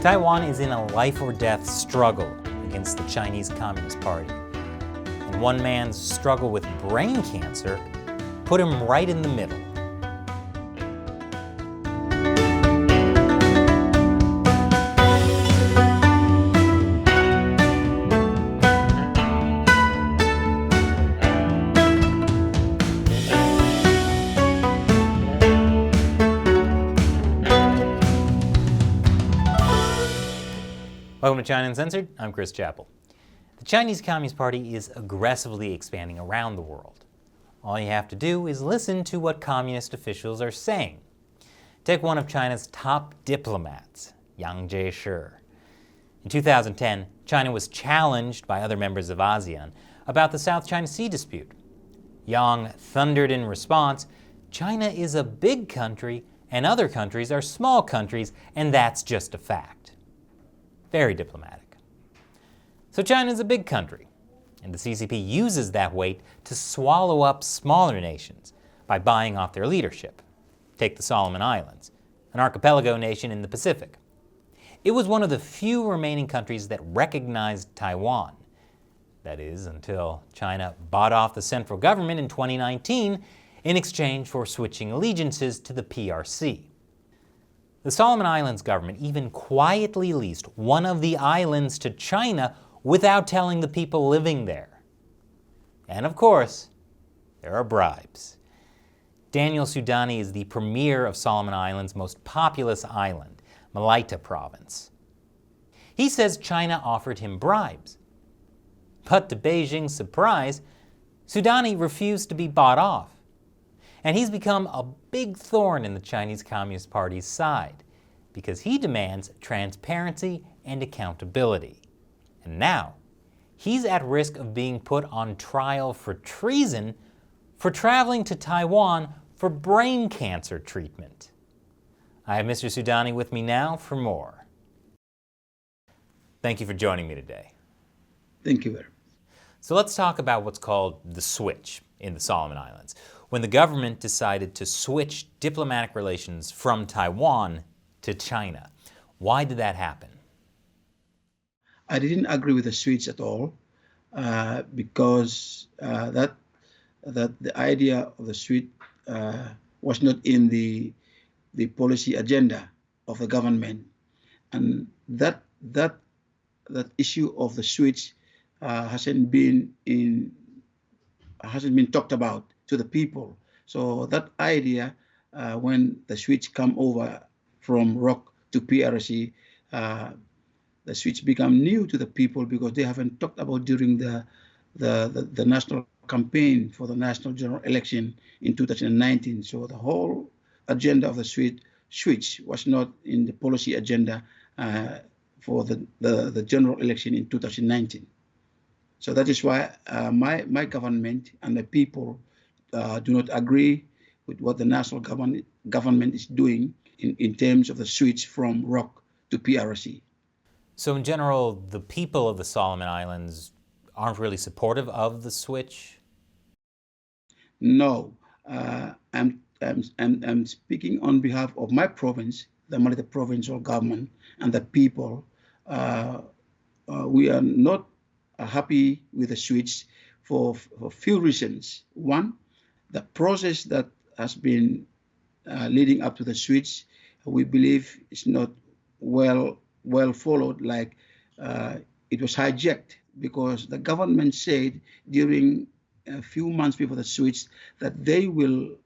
Taiwan is in a life-or-death struggle against the Chinese Communist Party. And one man's struggle with brain cancer put him right in the middle. Welcome to China Uncensored. I'm Chris Chappell. The Chinese Communist Party is aggressively expanding around the world. All you have to do is listen to what communist officials are saying. Take one of China's top diplomats, Yang Jieshi. In 2010, China was challenged by other members of ASEAN about the South China Sea dispute. Yang thundered in response, "China is a big country and other countries are small countries, and that's just a fact." Very diplomatic. So China is a big country, and the CCP uses that weight to swallow up smaller nations by buying off their leadership. Take the Solomon Islands, an archipelago nation in the Pacific. It was one of the few remaining countries that recognized Taiwan. That is, until China bought off the central government in 2019 in exchange for switching allegiances to the PRC. The Solomon Islands government even quietly leased one of the islands to China without telling the people living there. And of course, there are bribes. Daniel Suidani is the premier of Solomon Islands' most populous island, Malaita province. He says China offered him bribes. But to Beijing's surprise, Suidani refused to be bought off. And he's become a big thorn in the Chinese Communist Party's side because he demands transparency and accountability. And now, he's at risk of being put on trial for treason for traveling to Taiwan for brain cancer treatment. I have Mr. Suidani with me now for more. Thank you for joining me today. Thank you very much. So let's talk about what's called the switch in the Solomon Islands, when the government decided to switch diplomatic relations from Taiwan to China. Why did that happen? I didn't agree with the switch at all because that the idea of the switch was not in the policy agenda of the government, and that issue of the switch hasn't been talked about to the people. So that idea, when the switch come over from ROC to PRC, the switch become new to the people because they haven't talked about during the national campaign for the national general election in 2019. So the whole agenda of the switch was not in the policy agenda for the general election in 2019. So that is why my government and the people do not agree with what the national government is doing in terms of the switch from ROC to PRC. So in general, the people of the Solomon Islands aren't really supportive of the switch? No, I'm speaking on behalf of my province, the Malaita provincial government, and the people. We are not happy with the switch for a few reasons. One, the process that has been leading up to the switch, we believe is not well followed. Like it was hijacked because the government said during a few months before the switch that they will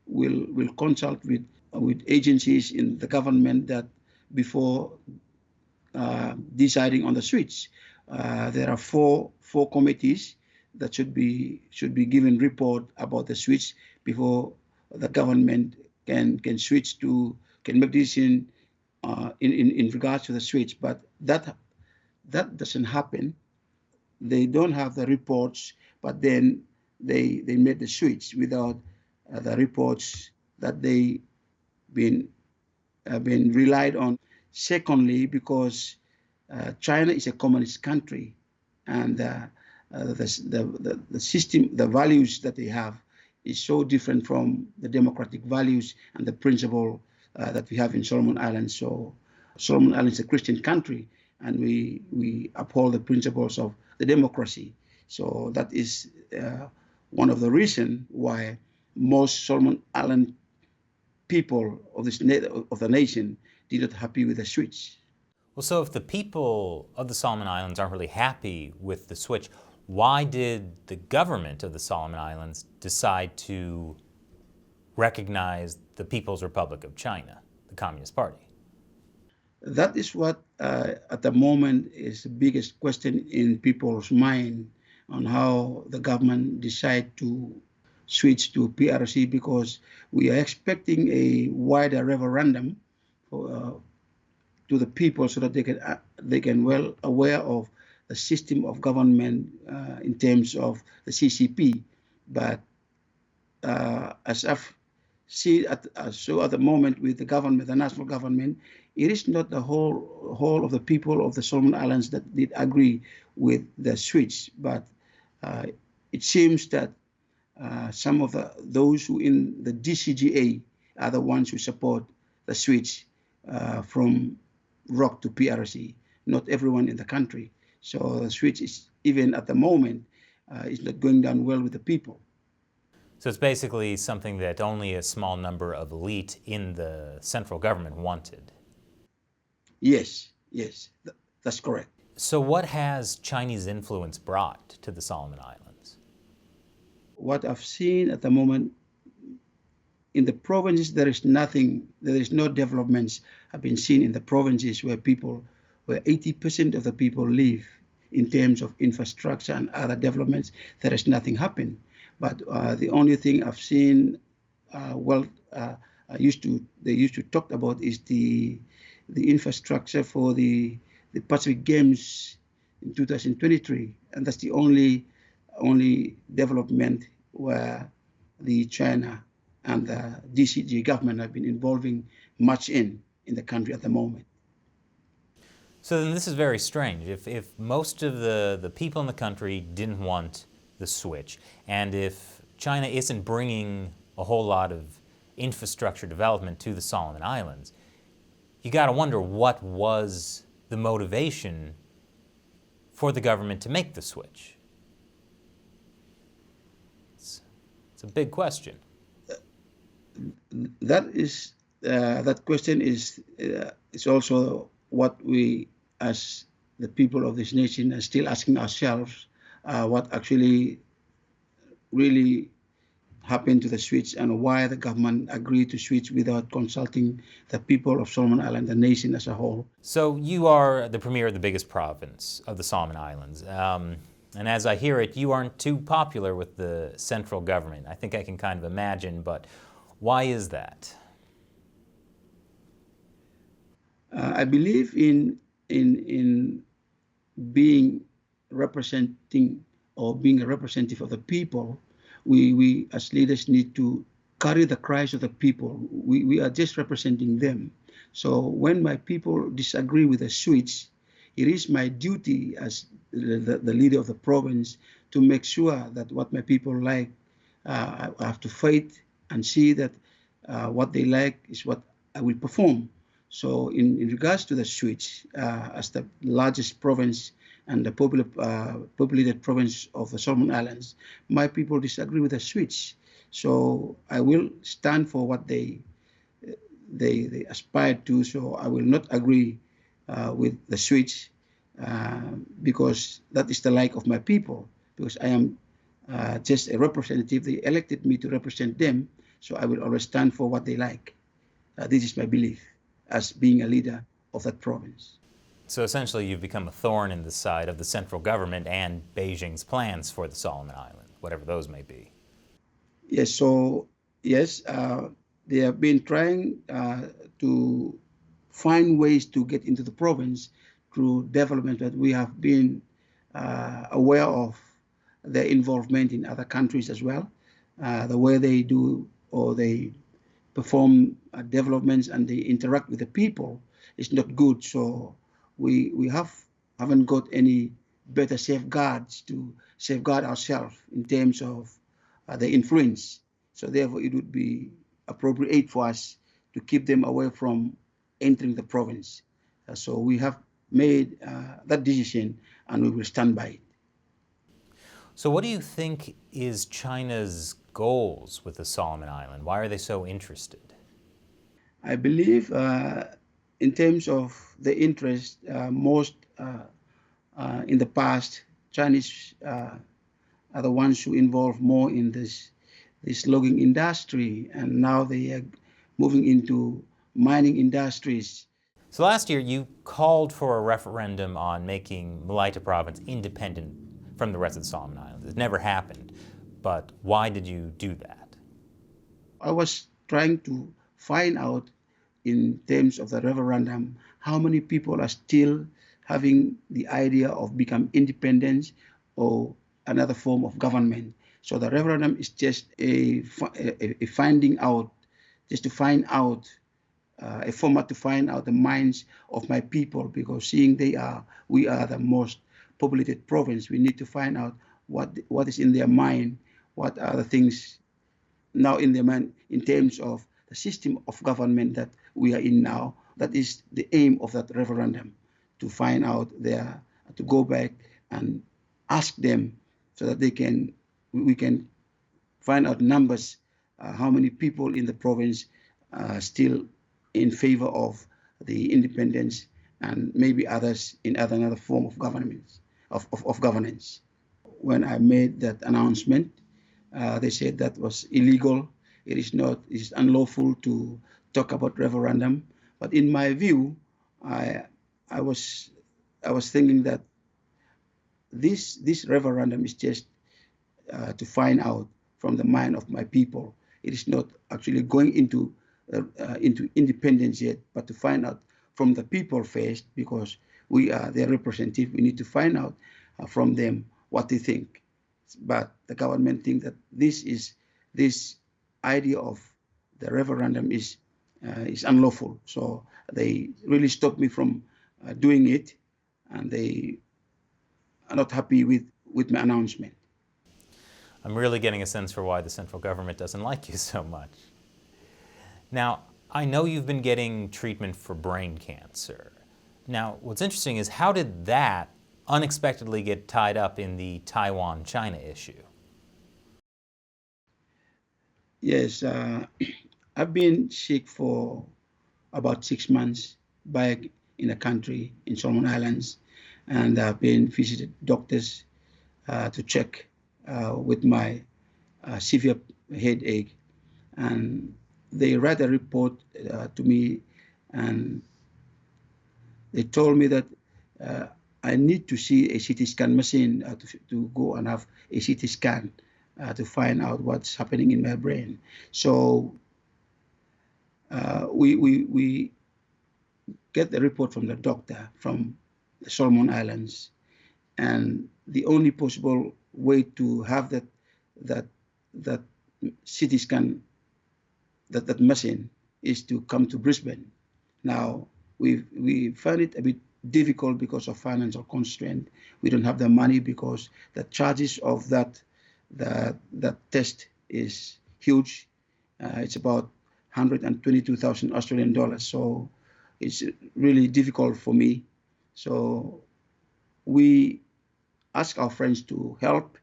consult with agencies in the government that before deciding on the switch. There are four committees that should be given report about the switch before the government can make decision in regards to the switch. But that doesn't happen. They don't have the reports, but then they made the switch without the reports that they been relied on. Secondly, because China is a communist country, and the system, the values that they have is so different from the democratic values and the principle that we have in Solomon Islands. So Solomon Islands is a Christian country, and we uphold the principles of the democracy. So that is one of the reasons why most Solomon Island people of the nation did not happy with the switch. Well, so if the people of the Solomon Islands aren't really happy with the switch, why did the government of the Solomon Islands decide to recognize the People's Republic of China, the Communist Party? That is what, at the moment, is the biggest question in people's mind on how the government decide to switch to PRC, because we are expecting a wider referendum to the people so that they can well aware of the system of government in terms of the CCP. But as I've seen at the moment with the government, the national government, it is not the whole of the people of the Solomon Islands that did agree with the switch, but it seems that some of those who in the DCGA are the ones who support the switch from ROC to PRC, not everyone in the country. So the switch is, even at the moment, is not going down well with the people. So it's basically something that only a small number of elite in the central government wanted. Yes, that's correct. So what has Chinese influence brought to the Solomon Islands? What I've seen at the moment in the provinces, there is no developments have been seen in the provinces where 80% of the people live. In terms of infrastructure and other developments, there is nothing happened. But the only thing I've seen, they used to talk about is the infrastructure for the Pacific Games in 2023, and that's the only development where the China and the DCG government have been involving much in the country at the moment. So then this is very strange. If most of the people in the country didn't want the switch, and if China isn't bringing a whole lot of infrastructure development to the Solomon Islands, you got to wonder what was the motivation for the government to make the switch. It's a big question. That question is also what we, as the people of this nation, are still asking ourselves: what actually really happened to the switch, and why the government agreed to switch without consulting the people of Solomon Island, the nation as a whole. So you are the premier of the biggest province of the Solomon Islands. And as I hear it, you aren't too popular with the central government. I think I can kind of imagine, but why is that? I believe in being representing or being a representative of the people. We as leaders need to carry the cries of the people. We are just representing them. So when my people disagree with the switch, it is my duty as the leader of the province to make sure that what my people like, I have to fight and see that what they like is what I will perform. So in regards to the switch, as the largest province and the populated province of the Solomon Islands, my people disagree with the switch. So I will stand for what they aspire to. So I will not agree with the switch because that is the like of my people. Because I am just a representative. They elected me to represent them. So I will always stand for what they like. This is my belief as being a leader of that province. So essentially you've become a thorn in the side of the central government and Beijing's plans for the Solomon Islands, whatever those may be. Yes, so yes, they have been trying to find ways to get into the province through development that we have been aware of their involvement in other countries as well. The way they do or they perform developments and they interact with the people is not good. So we haven't got any better safeguards to safeguard ourselves in terms of the influence. So therefore, it would be appropriate for us to keep them away from entering the province. So we have made that decision, and we will stand by it. So what do you think is China's goals with the Solomon Island? Why are they so interested? I believe in terms of the interest, most in the past, Chinese are the ones who involve more in this logging industry, and now they are moving into mining industries. So last year you called for a referendum on making Malaita province independent from the rest of the Solomon Islands. It never happened, but why did you do that? I was trying to find out in terms of the referendum how many people are still having the idea of become independent or another form of government. So the referendum is just a finding out, just to find out a format to find out the minds of my people, because seeing we are the most populated province, we need to find out what is in their mind, what are the things now in their mind in terms of the system of government that we are in now. That is the aim of that referendum, to find out to go back and ask them so that we can find out numbers, how many people in the province still in favor of the independence, and maybe others in another form of governance. When I made that announcement, they said that was illegal. It is unlawful to talk about referendum. But in my view, I was thinking that this referendum is just to find out from the mind of my people. It is not actually going into independence yet, but to find out from the people first, because we are their representative. We need to find out from them what they think. But the government think that this idea of the referendum is unlawful. So they really stopped me from doing it, and they are not happy with my announcement. I'm really getting a sense for why the central government doesn't like you so much. Now, I know you've been getting treatment for brain cancer. Now, what's interesting is, how did that unexpectedly get tied up in the Taiwan-China issue? Yes, I've been sick for about 6 months back in the country, in Solomon Islands, and I've been visited doctors to check with my severe headache, and they read a report to me, and they told me that I need to see a CT scan machine to go and have a CT scan to find out what's happening in my brain. So we get the report from the doctor from the Solomon Islands, and the only possible way to have that CT scan, that machine, is to come to Brisbane. Now we find it a bit difficult because of financial constraint. We don't have the money because the charges of that test is huge. It's about 122,000 Australian dollars. So it's really difficult for me. So we ask our friends to help,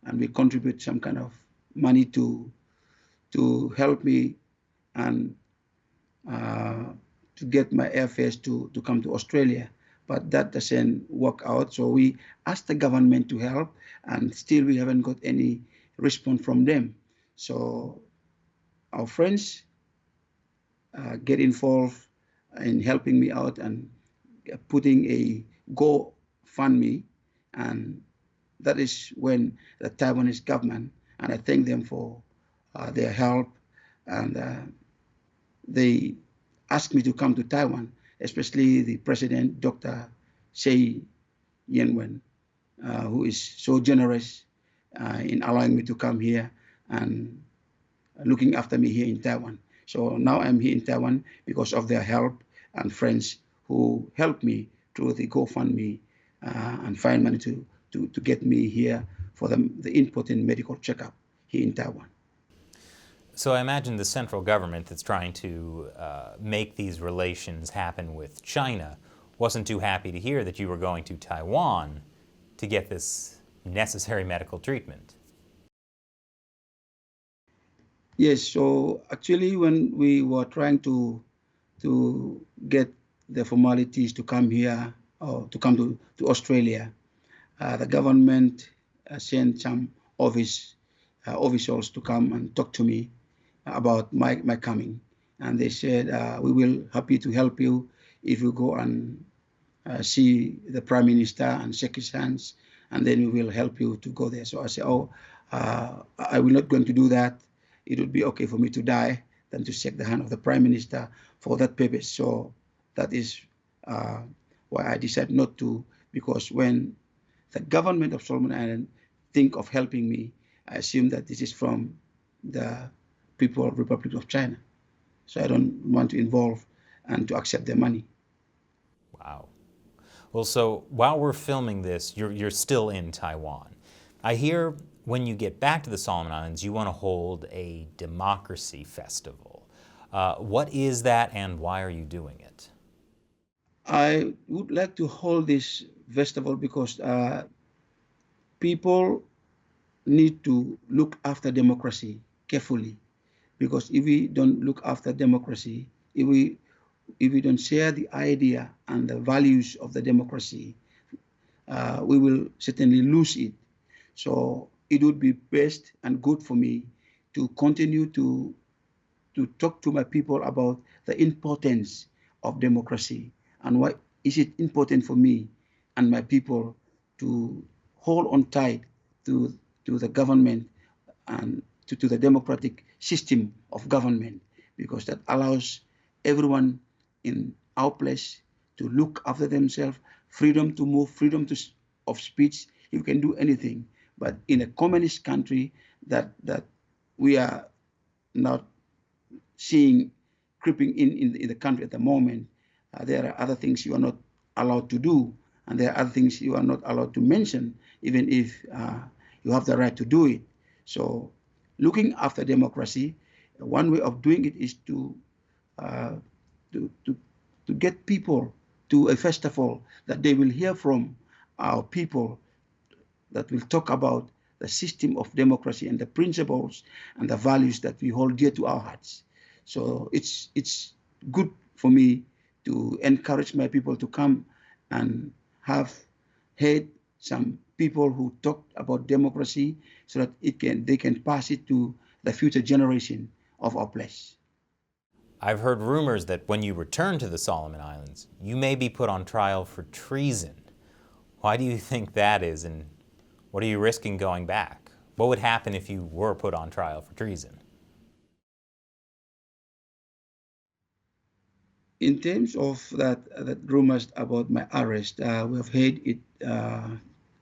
and we contribute some kind of money to help me and to get my airfares to come to Australia. But that doesn't work out. So we asked the government to help, and still we haven't got any response from them. So our friends get involved in helping me out and putting a GoFundMe, and that is when the Taiwanese government, and I thank them for their help, and they asked me to come to Taiwan, especially the president, Dr. Tsai Ing-wen, who is so generous in allowing me to come here and looking after me here in Taiwan. So now I'm here in Taiwan because of their help and friends who helped me through the GoFundMe and find money to get me here for the important medical checkup here in Taiwan. So I imagine the central government that's trying to make these relations happen with China wasn't too happy to hear that you were going to Taiwan to get this necessary medical treatment. Yes, so actually when we were trying to get the formalities to come here or to come to Australia, the government sent some officials to come and talk to me about my coming. And they said, we will happy to help you if you go and see the Prime Minister and shake his hands, and then we will help you to go there. So I said, oh, I will not going to do that. It would be okay for me to die than to shake the hand of the Prime Minister for that purpose. So that is why I decided not to, because when the government of Solomon Islands think of helping me, I assume that this is from the people of Republic of China. So I don't want to involve and to accept their money. Wow. Well, so while we're filming this, you're still in Taiwan. I hear when you get back to the Solomon Islands, you want to hold a democracy festival. What is that, and why are you doing it? I would like to hold this festival because people need to look after democracy carefully. Because if we don't look after democracy, if we don't share the idea and the values of the democracy, we will certainly lose it. So it would be best and good for me to continue to talk to my people about the importance of democracy and why is it important for me and my people to hold on tight to the government and to the democratic system of government, because that allows everyone in our place to look after themselves, freedom to move, of speech. You can do anything. But in a communist country that we are not seeing creeping in the country at the moment, there are other things you are not allowed to do, and there are other things you are not allowed to mention, even if you have the right to do it. So looking after democracy, one way of doing it is to get people to a festival that they will hear from our people, that will talk about the system of democracy and the principles and the values that we hold dear to our hearts. So it's good for me to encourage my people to come and have heard some people who talked about democracy, so that they can pass it to the future generation of our place. I've heard rumors that when you return to the Solomon Islands, you may be put on trial for treason. Why do you think that is, and what are you risking going back? What would happen if you were put on trial for treason? In terms of that rumors about my arrest, we have heard it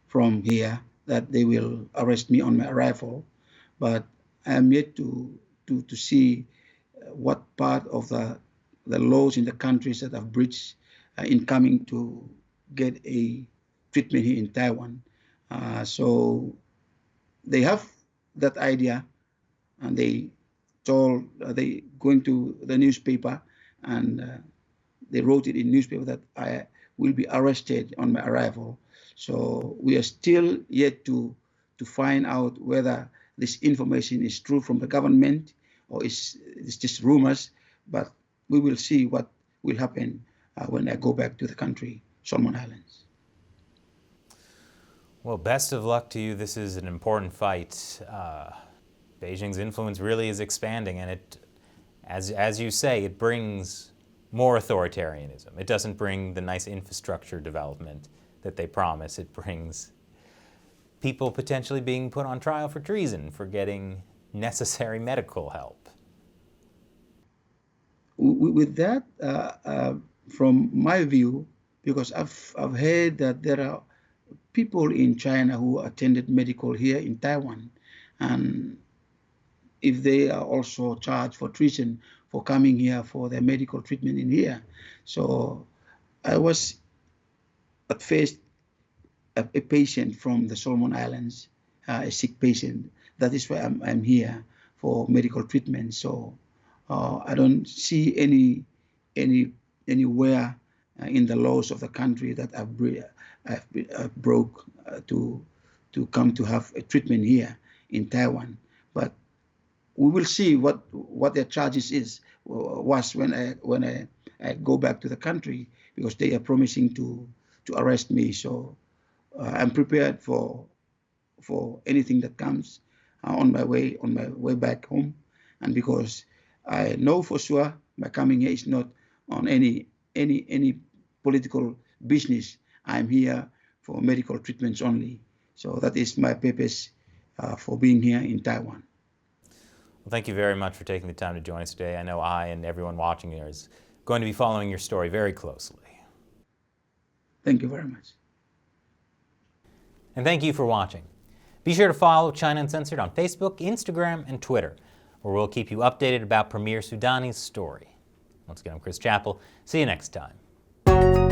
from here that they will arrest me on my arrival, but I am yet to see what part of the laws in the countries that have breached in coming to get a treatment here in Taiwan. So they have that idea, and they going to the newspaper, and they wrote it in newspaper that I will be arrested on my arrival. So we are still yet to find out whether this information is true from the government or is just rumors. But we will see what will happen when I go back to the country, Solomon Islands. Well, best of luck to you. This is an important fight. Beijing's influence really is expanding, and it, as you say, it brings more authoritarianism. It doesn't bring the nice infrastructure development that they promise. It brings people potentially being put on trial for treason, for getting necessary medical help. With that, from my view, because I've heard that there are people in China who attended medical here in Taiwan, and if they are also charged for treason for coming here for their medical treatment in here. So I was at first a patient from the Solomon Islands, a sick patient. That is why I'm here for medical treatment. So I don't see anywhere in the laws of the country that I've broke to come to have a treatment here in Taiwan. But we will see what their charges was when I go back to the country, because they are promising to arrest me. So I'm prepared for anything that comes on my way back home, and because I know for sure my coming here is not on any political business. I'm here for medical treatments only. So that is my purpose for being here in Taiwan. Well, thank you very much for taking the time to join us today. I know I and everyone watching here is going to be following your story very closely. Thank you very much. And thank you for watching. Be sure to follow China Uncensored on Facebook, Instagram, and Twitter, where we'll keep you updated about Premier Suidani's story. Once again, I'm Chris Chappell. See you next time.